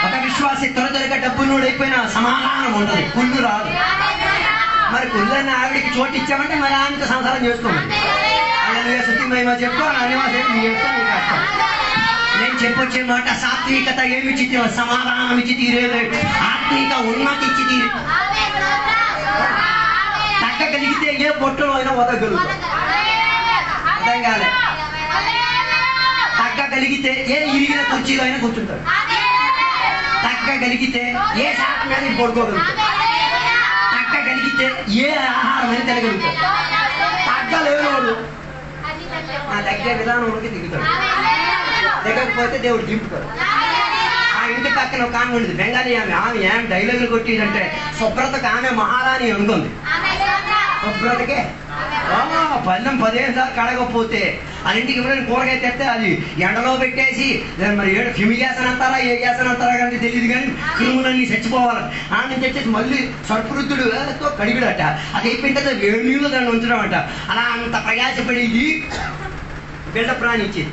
ఒక విశ్వాసి త్వరగా డబ్బులు అయిపోయినా సమాధానం ఉండదు, కుళ్ళు రాదు. మరి కుళ్ళన్న ఆవిడికి చోటు ఇచ్చామంటే మరి ఆమెతో సంసారం చేసుకోండి. అలా శుద్ధి మహిమ చెప్పు, అనివాసం కష్టం. నేను చెప్పొచ్చే మాట, సాత్వికత ఏమి ఇచ్చి సమాధానం ఇచ్చి తీరేది, ఆత్మీక ఉన్నతి ఇచ్చి తీరే. తగ్గగలిగితే ఏ పొట్టలో అయినా వదగలుగుతాం. అర్థం కాలే? తగ్గగలిగితే ఏ ఇరిగిన కుర్చీలో అయినా కూర్చుంటాడు. తగ్గగలిగితే ఏ శాఖ మీద పడుకోగలుగుతాడు. తగ్గగలిగితే ఏ ఆహారం అయినా తినగలుగుతాడు. తగ్గలేనోడు ఆ తగ్గే విధానంలోకి దిగుతాడు. దిగకపోతే దేవుడు దింపుతాడు. ఆ ఇంటి పక్కన ఒక ఆమె ఉండేది, బెంగాలీ ఆమె. ఆమె ఏం డైలాగులు కొట్టిందంటే, శుభ్రతకు ఆమె మహారాణి అనుకుంది. శుభ్రతకే పళ్ళెం 15 సార్లు కడగకపోతే ఆ ఇంటికి ఎవరైనా కూరగాయ తెస్తే అది ఎండలో పెట్టేసి మరి క్రిమిగ్యాసన్ అంటారా ఏ గ్యాసన్ అంటారా కానీ తెలియదు, కానీ క్రిములన్నీ చచ్చిపోవాలి. ఆమె తెచ్చేసి మళ్ళీ సర్పృద్ధుడు కడిగిడట. అది అయిపోయిన తర్వాత వేడి నీళ్ళు దాన్ని ఉంచడం అంట. అలా అంత ప్రయాసపడి బిల్డప్ రానిచ్చేది.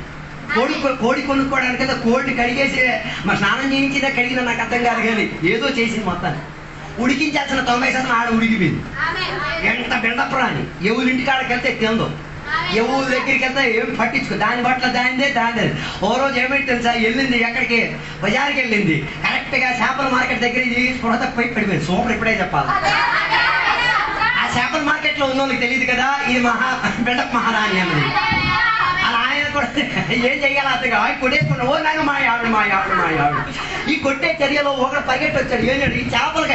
కోడి కొనుక్కోవడానికి కదా కోడిని కడిగేసి మరి స్నానం చేయించినా కడిగినా నాకు అర్థం కాదు, కానీ ఏదో చేసింది మొత్తాన్ని. ఉడికించాల్సిన 90% ఆడ ఉడికిపోయింది. ఎంత బిల్డప్ రాని. ఎవరి ఇంటికాడకి వెళ్తే తిందో, ఎవరి దగ్గరికి వెళ్తే ఏం పట్టించుకో, దాని బట్ల దానిదే. ఓ రోజు ఏమైతే తెలుసా, వెళ్ళింది ఎక్కడికి, బజార్కి వెళ్ళింది. కరెక్ట్గా చేపల మార్కెట్ దగ్గర స్పృహత పోయి పడిపోయింది. సూపర్ ఇప్పుడే చెప్పాలి. ఆ చేపల మార్కెట్లో ఉన్న వాళ్ళకి తెలియదు కదా ఇది బిల్డప్ మహారాణి అన్నది. అలా ఆయన కూడా ఏం చెయ్యాలి అతగా కొట్టేసుకున్నా. ఓ నాయన మా ఆవిడ ఈ కొట్టే చర్యలో ఒకడు పరిగెట్టి వచ్చాడు. ఏంటంటే ఈ చేపలు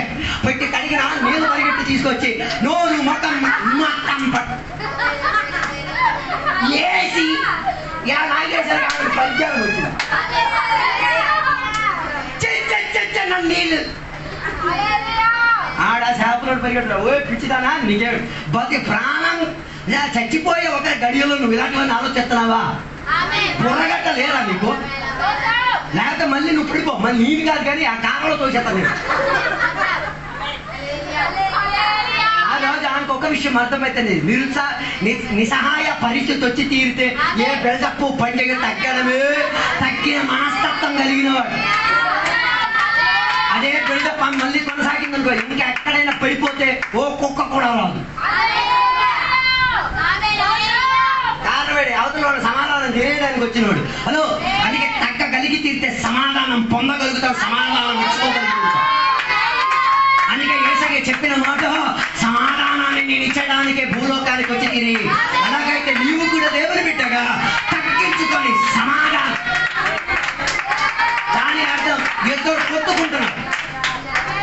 పెట్టి కడిగిన నీళ్ళు పరిగెట్టి తీసుకొచ్చి నోరు మొత్తం వేసి ఇలా నాగేశారు. ఆవిడ పద్యాలు వచ్చింది. నీళ్ళు ఆడ చేపలు పరిగెట్టు. ఓ పిచ్చిదానా, నీకే బతి ప్రాణం చచ్చిపోయే ఒక గడియలో నువ్వు ఇలాంటివన్నీ ఆలోచిస్తున్నావా? బుర్రగట్ట లేరా నీకు? లేకపోతే మళ్ళీ నువ్వు పడిపో. మళ్ళీ నీది కాదు కానీ ఆ కాలంలో తోసేస్తా నేను. ఆ రోజు ఆమెకు ఒక విషయం అర్థమైతుంది. నిస్సహాయ పరిస్థితి వచ్చి తీరితే ఏ బెల్డప్పు పండుగ తగ్గడమే, తగ్గిన మనస్తత్వం కలిగిన వాడు. అదే బిల్డప్ మళ్ళీ కొనసాగిందనుకో, ఇంకెక్కడైనా పడిపోతే ఓ కుక్క కూడా రాదు. కారణమేడి అవతల వాడు సమాధానం తెలియడానికి వచ్చినవాడు. హలో, అందుకే తగ్గగలిగి తీరితే సమాధానం పొందగలుగుతాం, సమాధానం ఇచ్చుకోగలుగుతాం. అందుకే యేసయ్య చెప్పిన మాట, సమాధానాన్ని తగ్గించుకొనిరి. అలాగైతే నీవు కూడా దేవుని బిడ్డగా తగ్గించుకొని సమాధానం. దాని అర్థం ఇద్దరు కొట్టుకుంటున్నారు,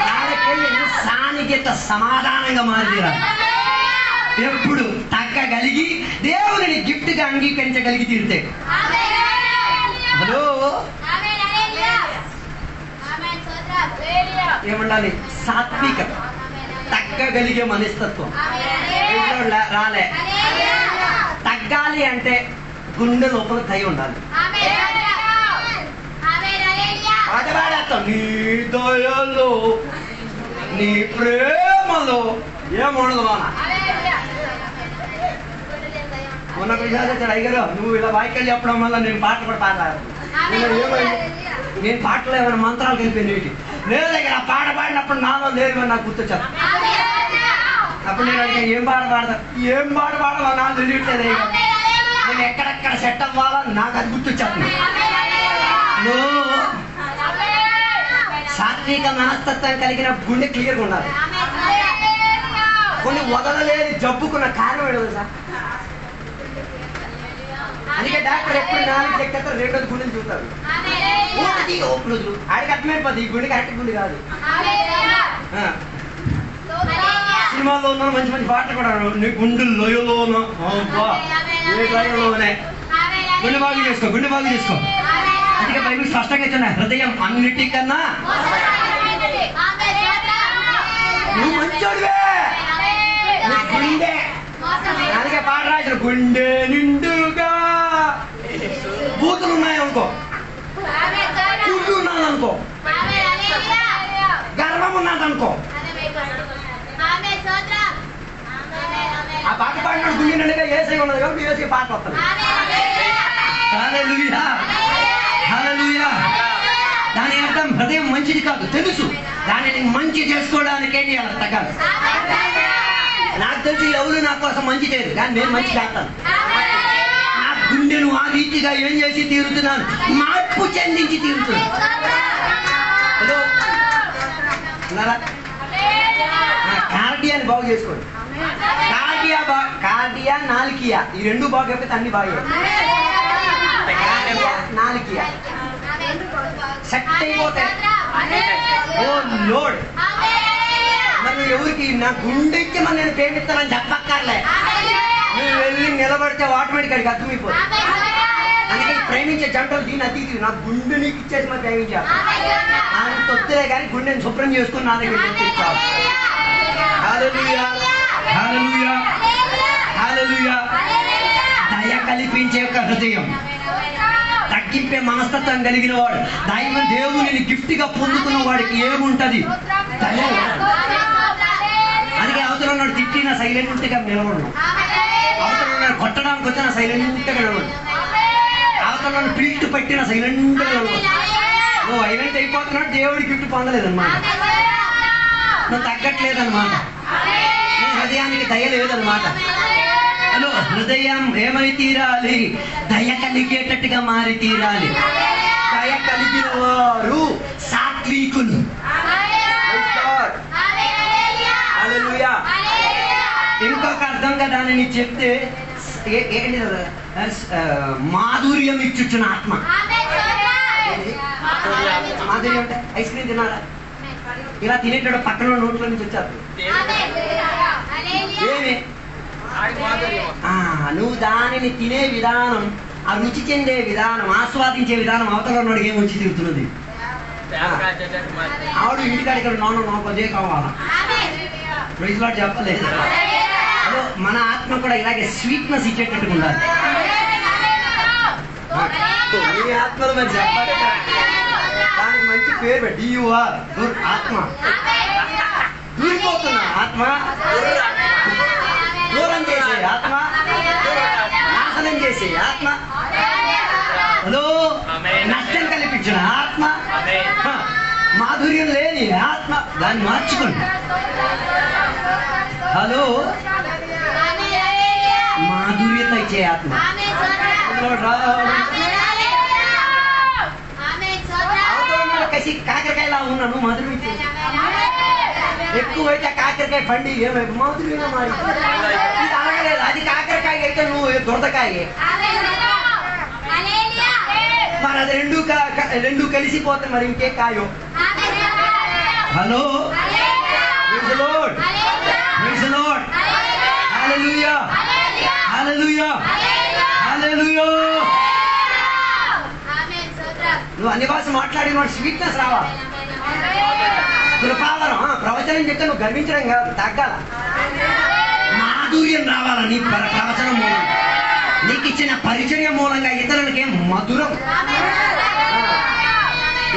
వాళ్ళకెళ్ళి సానిధ్యత సమాధానంగా మారిరా. ఎప్పుడు తగ్గగలిగి దేవుని గిఫ్ట్ గా అంగీకరించగలిగి తీరుతాయి. హలో, ఏమండాలి? సాత్వికత, తగ్గగలిగే మనస్తత్వం. రాలే, తగ్గాలి అంటే గుండె లోపల దయ ఉండాలి. పాడేస్తాం, నీ దయలో నీ ప్రేమలో ఏముండదు మొన్న ప్రజాచారు అయ్యారు. నువ్వు ఇలా వాక్యాలు చెప్పడం వల్ల నేను పాటలు కూడా పాడలేదు. నేను పాటలు ఏమైనా మంత్రాలు కలిపి లేదు దగ్గర పాట పాడినప్పుడు నాలో లేదు అని నాకు గుర్తొచ్చాను. అప్పుడు నేను అడిగాను, ఏం పాట పాడవా నాకు తెలియట్లేదు. నేను ఎక్కడెక్కడ సెట్ అవ్వాలో నాకు అది గుర్తొచ్చాను. సాత్విక మనస్తత్వం కలిగిన గుండె క్లియర్గా ఉండాలి. కొన్ని వదలలేని జబ్బుకున్న కారణం ఏదో సార్. అందుకే డాక్టర్ ఎప్పుడు 4 చెక్కతో 2వ గుండెలు చూస్తారు. ఆడికి అర్థమైపోతుంది ఈ గుండె కరెక్ట్ గుండె కాదు. సినిమాలో ఉన్న మంచి మంచి పాటలు కూడా నీ గుండె లోయలోనే గుండె బాగు చేసుకో. అందుకే బైబిల్ స్పష్టంగా ఇచ్చిన హృదయం అన్నిటికన్నా నువ్వు మంచోడివే. గుండె అందుకే పాట రాసిన గుండె నిండుగా బూతులు ఉన్నాయనుకో, కుళ్ళు ఉన్నదనుకో, గర్వం ఉన్నదనుకో, ఆ పాట పాడిన గుండె నిండుగా ఏసై ఉన్నది కాబట్టి ఏసై పాట వస్తుంది. హల్లెలూయా, హల్లెలూయా. దాని అర్థం హృదయం మంచిది కాదు తెలుసు, దానిని మంచి చేసుకోవడానికే నేను తగ్గాలి. నాకు తెలిసి ఎవరు నా కోసం మంచి చేయరు, కానీ నేను మంచి చేస్తాను. నా గుండెను ఆ రీతిగా ఏం చేసి తీరుతున్నాను, మార్పు చెందించి తీరుతున్నాను. హలో, కార్డియాని బాగు చేసుకోండి. కార్డియా నాలుకియా ఈ 2 బాగు అయిపోతే అన్ని బాగా. నాలుకియా సెట్ అయిపోతాయి. ఓ లోడ్, మరి ఎవరికి నా గుండె ఇచ్చి మరి నేను ప్రేమిస్తానని చెప్పక్కర్లే. నువ్వు వెళ్ళి నిలబడితే ఆటోమేటిక్ అడిగి అర్థమైపోతుంది. అందుకే ప్రేమించే జంటలు దీన్ని అతిథి నా గుండె నీకు ఇచ్చేసి మరి ప్రేమించాలి. అంత వద్దులే కానీ గుండెని శుభ్రం చేసుకుని నా దగ్గర తెప్పించాలి. హల్లెలూయా, హల్లెలూయా, హల్లెలూయా. దయ కల్పించే ఒక హృదయం, తగ్గింపే మనస్తత్వం కలిగిన వాడు, దైవ దేవుని గిఫ్ట్ గా పొందుకున్న వాడికి ఏముంటది? దయ. అందుకే అవతల ఉన్నాడు తిట్టిన సైలెంట్ గా నిలబడను, అవతల ఉన్నాడు కొట్టడానికి వచ్చిన సైలెంట్ గా నిలబడు, అవతల ఉన్నాడు పిల్ట్ పెట్టిన సైలెంట్ గా నిలబడు. నువ్వు వైలెంట్ అయిపోతున్నాడు, దేవుడి గిఫ్ట్ పొందలేదన్నమాట, నువ్వు తగ్గట్లేదన్నమాట, నీ హృదయానికి దయ లేదన్నమాట. హలో, హృదయం ఏమై తీరాలి? దయ కలిగేటట్టుగా మారి తీరాలి. దయ కలిగిన వారు సాత్వికులు. ఇంకొక అర్థంగా దానిని చెప్తే ఏంటి? మాధుర్యం ఇచ్చుచున్న ఆత్మ. మాధుర్యం అంటే ఐస్ క్రీమ్ తినాలా? ఇలా తినేటప్పుడు పక్కన నోట్లో నుంచి వచ్చారు. ఏమి? నువ్వు దానిని తినే విధానం, ఆ రుచి చెందే విధానం, ఆస్వాదించే విధానం అవతల ఉన్నోడికి ఏమి వచ్చి తిరుగుతున్నది. ఆవిడ ఇంటికాడికి నాకు అదే కావాలా? ప్రైజ్ చెప్పలేదు. అదో మన ఆత్మ కూడా ఇలాగే స్వీట్నెస్ ఇచ్చేటట్టుగా ఉండాలి. మీ ఆత్మలో మరి చెప్పాలి, దానికి మంచి పేరు పెట్టి DUR ఆత్మ. దూరిపోతున్నా ఆత్మ, దూరం చేసే ఆత్మ, నాశనం చేసే ఆత్మ, హలో నష్టం కల్పించిన ఆత్మ, మాధుర్యం లేని ఆత్మ, దాన్ని మార్చుకోండి. హలో, మాధుర్యత ఇచ్చే ఆత్మ. కసి కాకరకాయలా ఉన్నాను, మాధుర్యం ఇచ్చే. ఎక్కువైతే కాకరకాయ పండి ఏమైపు మాధుర్యంగా మారి. ఇది అనగలేదు, అది కాకరకాయ దొండకాయ అయితే నువ్వు దొండకాయ. మరి అది రెండు కలిసిపోతే మరి ఇంకే కాయో. Hello, praise the Lord, praise the Lord, hallelujah, hallelujah, hallelujah. నువ్వు అన్ని భాష మాట్లాడిన వాడు స్వీట్నెస్ రావాలి, కృపావరం. ప్రవచనం చెప్తే నువ్వు గర్వించడం కాదు, తగ్గాల. మాధుర్యం రావాల నీ ప్రవచనం మూలంగా, నీకు ఇచ్చిన పరిచర్య మూలంగా ఇతరులకి మధురం.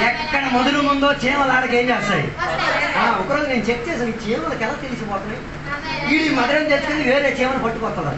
ఎక్కడ మధురం ఉందో చీమలు ఆడకి ఏం చేస్తాయి. ఒకరోజు నేను చెక్ చేశాను, ఈ చీమలకు ఎలా తెలిసిపోతున్నాయి. వీడి మధురం తెచ్చుకుని వేరే చీమను పట్టుకొస్తుంది.